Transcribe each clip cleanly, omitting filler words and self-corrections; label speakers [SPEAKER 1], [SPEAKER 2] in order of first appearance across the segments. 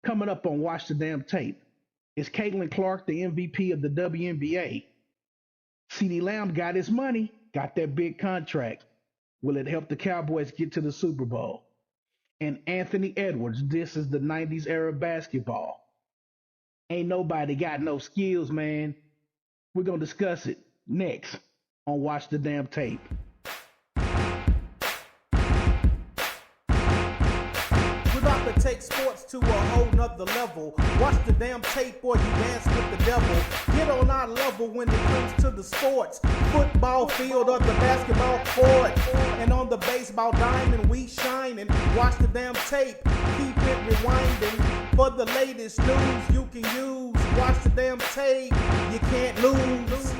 [SPEAKER 1] Coming up on Watch the Damn Tape, is Caitlin Clark the MVP of the WNBA? Ceedee Lamb got his money, got that big contract. Will it help the Cowboys get to the Super Bowl? And Anthony Edwards, this is the 90s era basketball. Ain't nobody got no skills, man. We're going to discuss it next on Watch the Damn Tape.
[SPEAKER 2] We're about to take sports to a whole nother level. Watch the damn tape or you dance with the devil. Get on our level when it comes to the sports. Football field or the basketball court. And on the baseball diamond we shining. Watch the damn tape, keep it rewinding. For the latest news you can use. Watch the damn tape, you can't lose.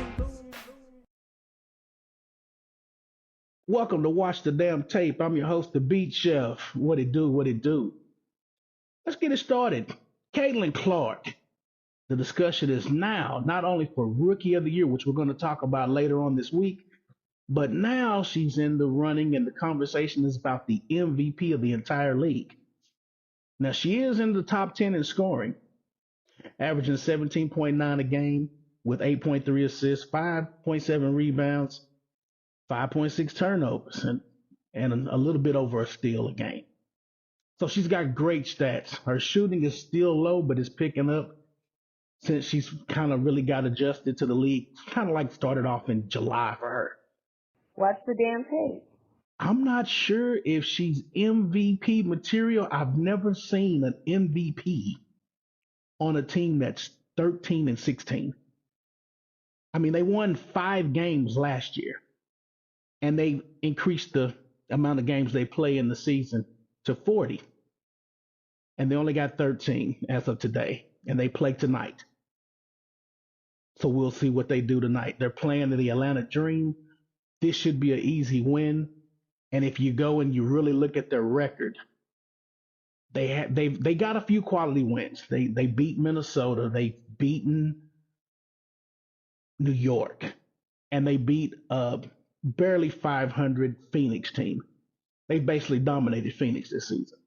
[SPEAKER 1] Welcome to Watch the Damn Tape. I'm your host, the Beat Chef. What it do, what it do. Let's get it started. Caitlin Clark. The discussion is now not only for Rookie of the Year, which we're going to talk about later on this week, but now she's in the running and the conversation is about the MVP of the entire league. Now, she is in the top 10 in scoring, averaging 17.9 a game with 8.3 assists, 5.7 rebounds, 5.6 turnovers, and a little bit over a steal a game. So she's got great stats. Her shooting is still low, but it's picking up since she's kind of really got adjusted to the league. Kind of like started off in July for her.
[SPEAKER 3] Watch the damn tape.
[SPEAKER 1] I'm not sure if she's MVP material. I've never seen an MVP on a team that's 13 and 16. I mean, they won 5 games last year, and they increased the amount of games they play in the season to 40. And they only got 13 as of today, and they play tonight. So we'll see what they do tonight. They're playing the Atlanta Dream. This should be an easy win. And if you go and you really look at their record, they got a few quality wins. They beat Minnesota, they've beaten New York, and they beat a barely 500 Phoenix team. They basically dominated Phoenix this season.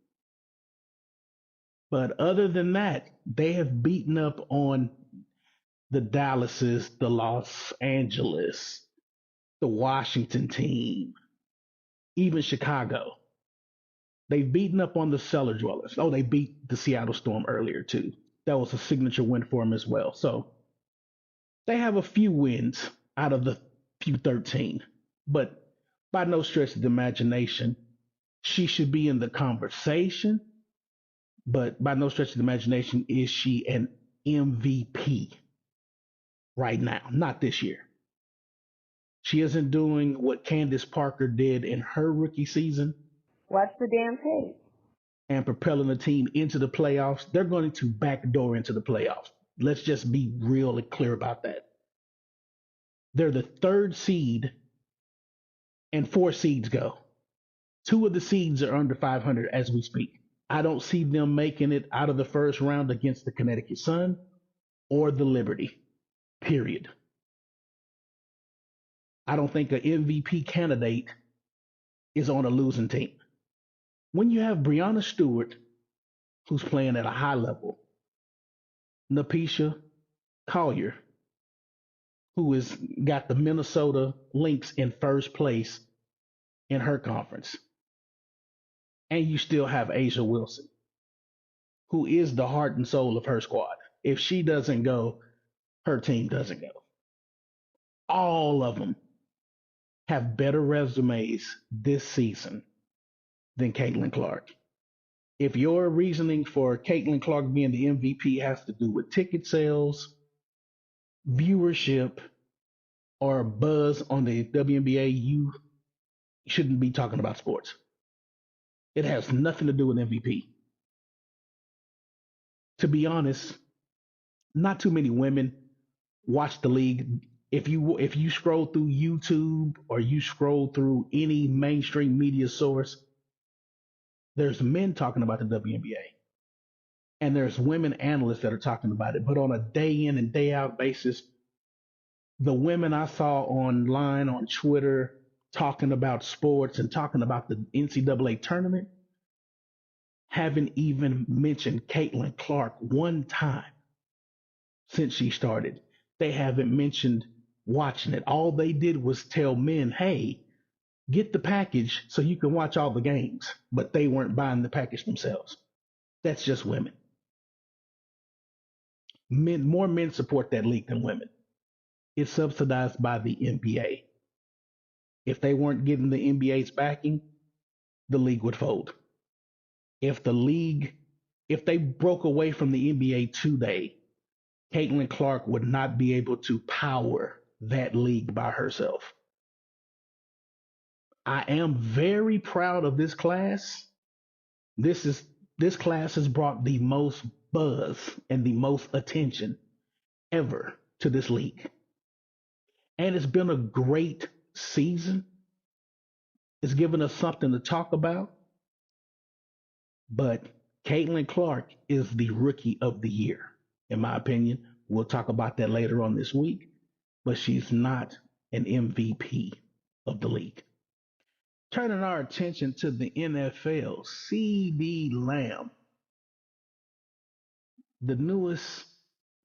[SPEAKER 1] But other than that, they have beaten up on the Dallases, the Los Angeles, the Washington team, even Chicago. They've beaten up on the cellar dwellers. Oh, they beat the Seattle Storm earlier, too. That was a signature win for them as well. So they have a few wins out of the few 13. But by no stretch of the imagination, she should be in the conversation. But by no stretch of the imagination is she an MVP right now, not this year. She isn't doing what Candace Parker did in her rookie season
[SPEAKER 3] Watch the damn tape.
[SPEAKER 1] and propelling the team into the playoffs. They're going to backdoor into the playoffs. Let's just be real and clear about that. They're the 3rd seed and 4 seeds go. 2 of the seeds are under 500 as we speak. I don't see them making it out of the first round against the Connecticut Sun or the Liberty, period. I don't think an MVP candidate is on a losing team. When you have Breanna Stewart, who's playing at a high level, Napisha Collier, who has got the Minnesota Lynx in first place in her conference, and you still have Asia Wilson, who is the heart and soul of her squad. If she doesn't go, her team doesn't go. All of them have better resumes this season than Caitlin Clark. If your reasoning for Caitlin Clark being the MVP has to do with ticket sales, viewership, or buzz on the WNBA, you shouldn't be talking about sports. It has nothing to do with MVP. To be honest, not too many women watch the league. If you scroll through YouTube or you scroll through any mainstream media source, there's men talking about the WNBA. And there's women analysts that are talking about it. But on a day in and day out basis, the women I saw online on Twitter talking about sports and talking about the NCAA tournament haven't even mentioned Caitlin Clark one time since she started. They haven't mentioned watching it. All they did was tell men, hey, get the package so you can watch all the games. But they weren't buying the package themselves. That's just women. More men support that league than women. It's subsidized by the NBA. If they weren't getting the NBA's backing, the league would fold. If the league, if they broke away from the NBA today, Caitlin Clark would not be able to power that league by herself. I am very proud of this class. This is this class has brought the most buzz and the most attention ever to this league. And it's been a great season. It's given us something to talk about. But Caitlin Clark is the rookie of the year, in my opinion. We'll talk about that later on this week, but she's not an MVP of the league. Turning our attention to the NFL, Ceedee Lamb, the newest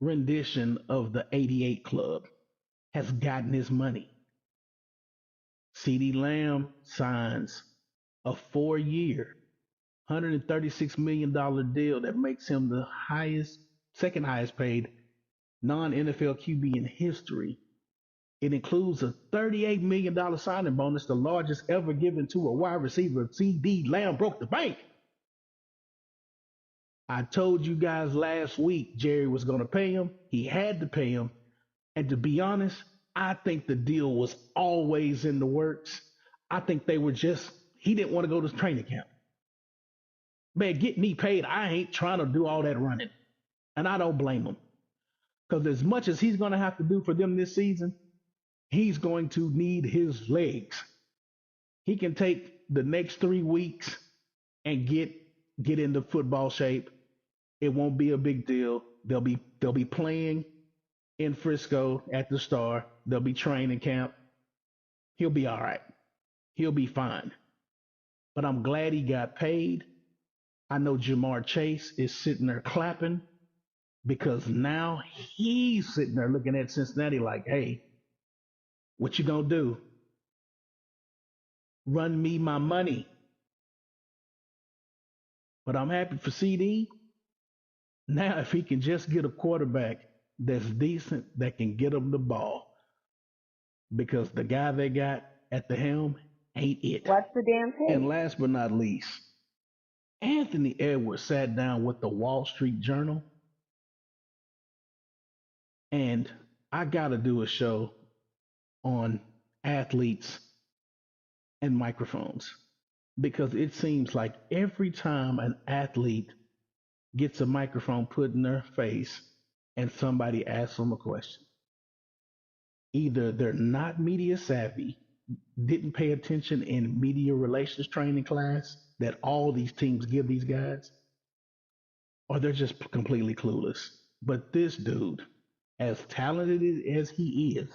[SPEAKER 1] rendition of the 88 Club, has gotten his money. Ceedee Lamb signs a 4-year, $136 million deal that makes him the second highest paid non-NFL QB in history. It includes a $38 million signing bonus, the largest ever given to a wide receiver. Ceedee Lamb broke the bank. I told you guys last week Jerry was going to pay him. He had to pay him. And to be honest, I think the deal was always in the works. I think he didn't want to go to training camp. Man, get me paid. I ain't trying to do all that running. And I don't blame him. Because as much as he's going to have to do for them this season, he's going to need his legs. He can take the next 3 weeks and get into football shape. It won't be a big deal. They'll be playing in Frisco at the Star. They'll be training camp. He'll be all right. He'll be fine. But I'm glad he got paid. I know Jamar Chase is sitting there clapping because now he's sitting there looking at Cincinnati like, hey, what you gonna do? Run me my money. But I'm happy for CD. Now, if he can just get a quarterback that's decent, that can get him the ball, because the guy they got at the helm ain't it.
[SPEAKER 3] Watch the damn tape.
[SPEAKER 1] And last but not least, Anthony Edwards sat down with the Wall Street Journal, and I got to do a show on athletes and microphones, because it seems like every time an athlete gets a microphone put in their face and somebody asks them a question, either they're not media savvy, didn't pay attention in media relations training class that all these teams give these guys, or they're just completely clueless. But this dude, as talented as he is,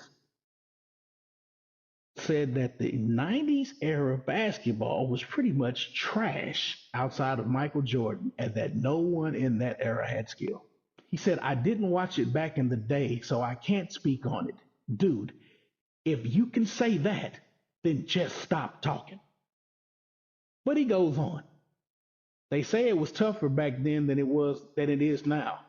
[SPEAKER 1] said that the 90s era basketball was pretty much trash outside of Michael Jordan, and that no one in that era had skill. He said, I didn't watch it back in the day, so I can't speak on it. Dude, if you can say that, then just stop talking. But he goes on. They say it was tougher back then than it is now.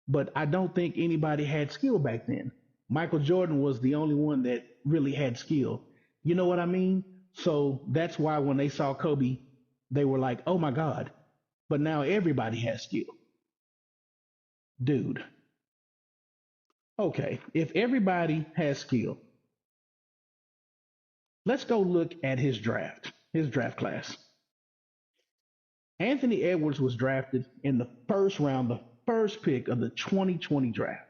[SPEAKER 1] But I don't think anybody had skill back then. Michael Jordan was the only one that really had skill. You know what I mean? So that's why when they saw Kobe, they were like, oh my God. But now everybody has skill. Dude. Okay, if everybody has skill, let's go look at his draft class. Anthony Edwards was drafted in the first round, the first pick of the 2020 draft.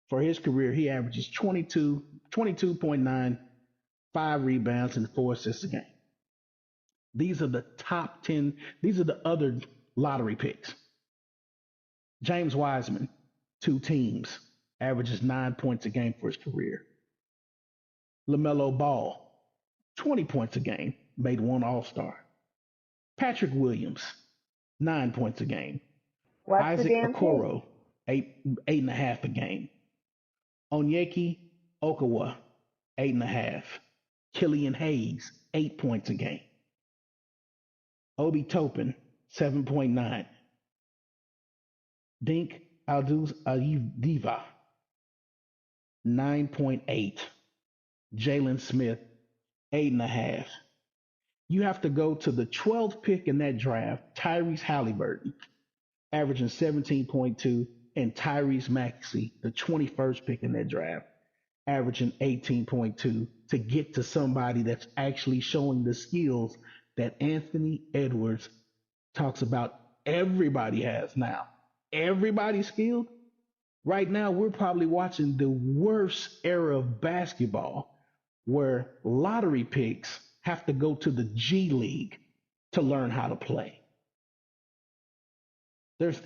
[SPEAKER 1] For his career, he averages 22.9, 5 rebounds, and 4 assists a game. These are the top 10. These are the other lottery picks. James Wiseman, 2 teams, averages 9 points a game for his career. LaMelo Ball, 20 points a game, made 1 All-Star. Patrick Williams, 9 points a game.
[SPEAKER 3] Watch the
[SPEAKER 1] Isaac
[SPEAKER 3] damn tape.
[SPEAKER 1] Okoro, 8.5 a game. Onyeki Okawa, 8.5. Killian Hayes, 8 points a game. Obi Topin, 7.9. Dink Alduz Diva, 9.8. Jalen Smith, 8.5. You have to go to the 12th pick in that draft, Tyrese Halliburton, averaging 17.2, and Tyrese Maxey, the 21st pick in that draft, averaging 18.2 to get to somebody that's actually showing the skills that Anthony Edwards talks about everybody has now. Everybody's skilled. Right now, we're probably watching the worst era of basketball where lottery picks have to go to the G League to learn how to play. There's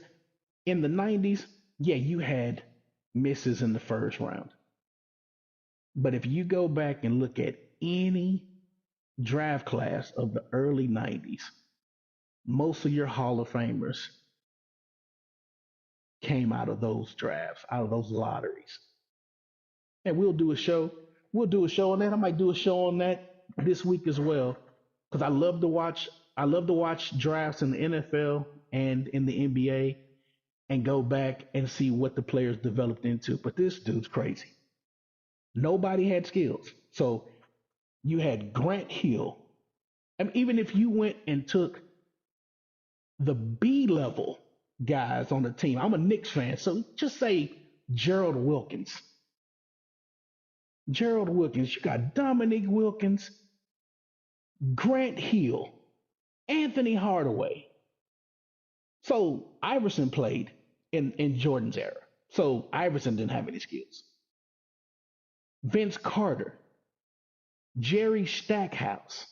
[SPEAKER 1] in the 90s, yeah, you had misses in the first round. But if you go back and look at any draft class of the early 90s, most of your Hall of Famers came out of those drafts, out of those lotteries. And we'll do a show. We'll do a show on that. I might do a show on that this week as well. Because I love to watch drafts in the NFL and in the NBA and go back and see what the players developed into. But this dude's crazy. Nobody had skills. So you had Grant Hill. I mean, even if you went and took the B level guys on the team, I'm a Knicks fan, so just say Gerald Wilkins. Gerald Wilkins, you got Dominique Wilkins, Grant Hill, Anthony Hardaway. So Iverson played in Jordan's era. So Iverson didn't have any skills. Vince Carter, Jerry Stackhouse.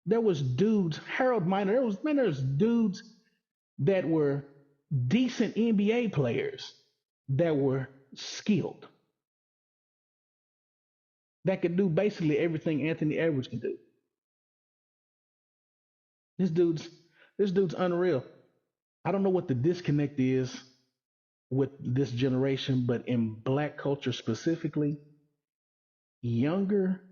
[SPEAKER 1] There was dudes, Harold Miner, there's dudes that were decent NBA players that were skilled. That could do basically everything Anthony Edwards can do. This dude's unreal. I don't know what the disconnect is with this generation, but in black culture specifically, younger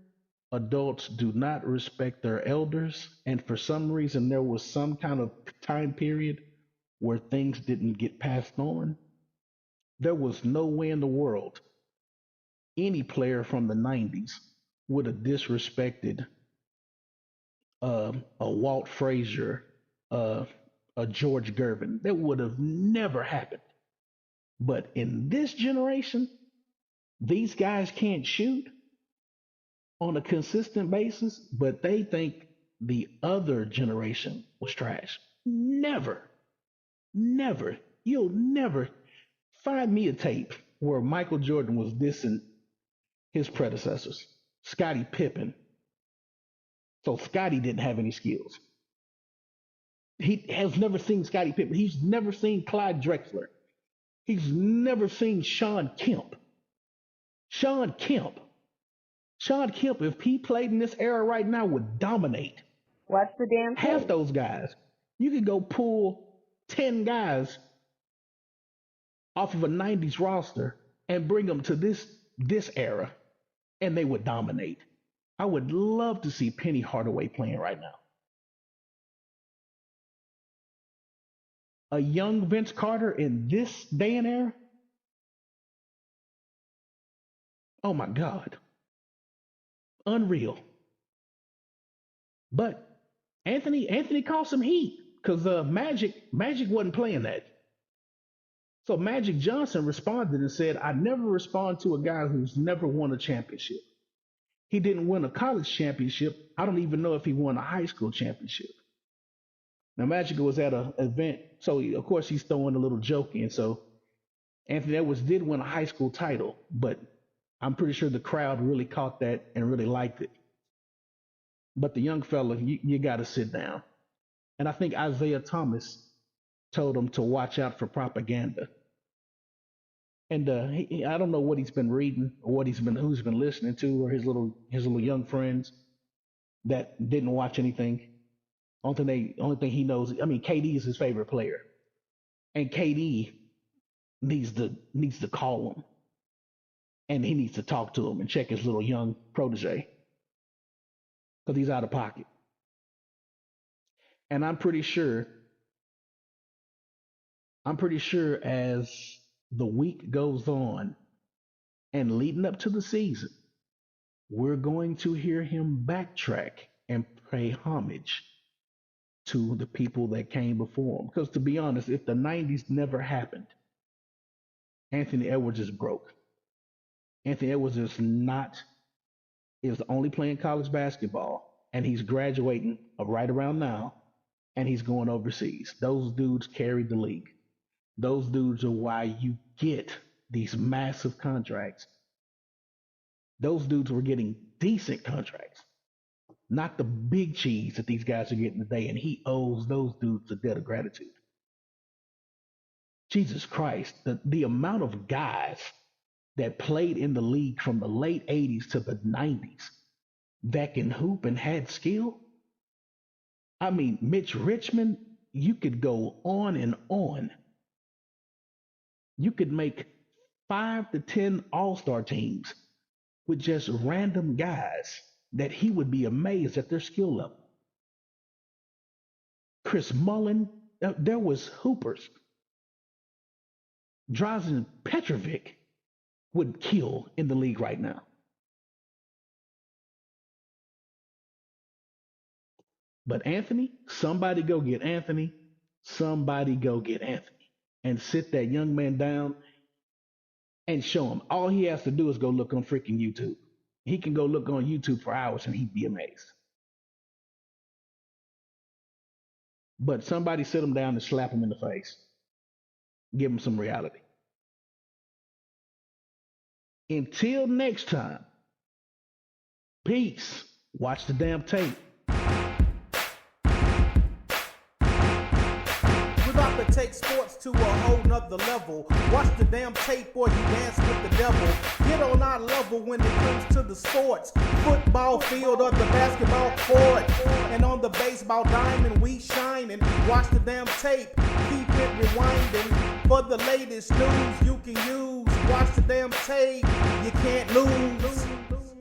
[SPEAKER 1] adults do not respect their elders, and for some reason there was some kind of time period where things didn't get passed on. There was no way in the world any player from the 90s would have disrespected a Walt Frazier, a George Gervin. That would have never happened. But in this generation, these guys can't shoot on a consistent basis, but they think the other generation was trash. Never, never. You'll never find me a tape where Michael Jordan was dissing his predecessors, Scottie Pippen. So Scottie didn't have any skills. He has never seen Scottie Pippen. He's never seen Clyde Drexler. He's never seen Sean Kemp. Sean Kemp. Sean Kemp, if he played in this era right now, would dominate.
[SPEAKER 3] Watch the damn
[SPEAKER 1] Half
[SPEAKER 3] tape.
[SPEAKER 1] those guys. You could go pull 10 guys off of a 90s roster and bring them to this era, and they would dominate. I would love to see Penny Hardaway playing right now. A young Vince Carter in this day and era? Oh my God. Unreal. But Anthony caught some heat because Magic wasn't playing that. So Magic Johnson responded and said, I never respond to a guy who's never won a championship. He didn't win a college championship. I don't even know if he won a high school championship. Now Magic was at an event, so of course he's throwing a little joke in. So Anthony Edwards did win a high school title, but I'm pretty sure the crowd really caught that and really liked it. But the young fella, you got to sit down. And I think Isaiah Thomas told him to watch out for propaganda. And I don't know what he's been reading or who's been listening to, or his little young friends that didn't watch anything. Only thing he knows. I mean, KD is his favorite player, and KD needs to call him, and he needs to talk to him and check his little young protege because he's out of pocket. And I'm pretty sure as the week goes on and leading up to the season, we're going to hear him backtrack and pay homage to the people that came before him. Because to be honest, if the 90s never happened, Anthony Edwards is broke. Anthony Edwards is only playing college basketball, and he's graduating right around now, and he's going overseas. Those dudes carried the league. Those dudes are why you get these massive contracts. Those dudes were getting decent contracts, not the big cheese that these guys are getting today, and he owes those dudes a debt of gratitude. Jesus Christ, the amount of guys that played in the league from the late 80s to the 90s that can hoop and had skill. I mean, Mitch Richmond, you could go on and on. You could make 5 to 10 all-star teams with just random guys that he would be amazed at their skill level. Chris Mullin, there was hoopers. Drazen Petrovic would kill in the league right now. But Anthony, somebody go get Anthony. Somebody go get Anthony. And sit that young man down and show him. All he has to do is go look on freaking YouTube. He can go look on YouTube for hours and he'd be amazed. But somebody sit him down and slap him in the face. Give him some reality. Until next time, peace. Watch the damn tape.
[SPEAKER 2] We're about to take sports to a whole nother level. Watch the damn tape or you dance with the devil. Get on our level when it comes to the sports. Football field or the basketball court. And on the baseball diamond we shining. Watch the damn tape. Keep it rewinding. For the latest news you can use. Watch the damn tape. You can't lose.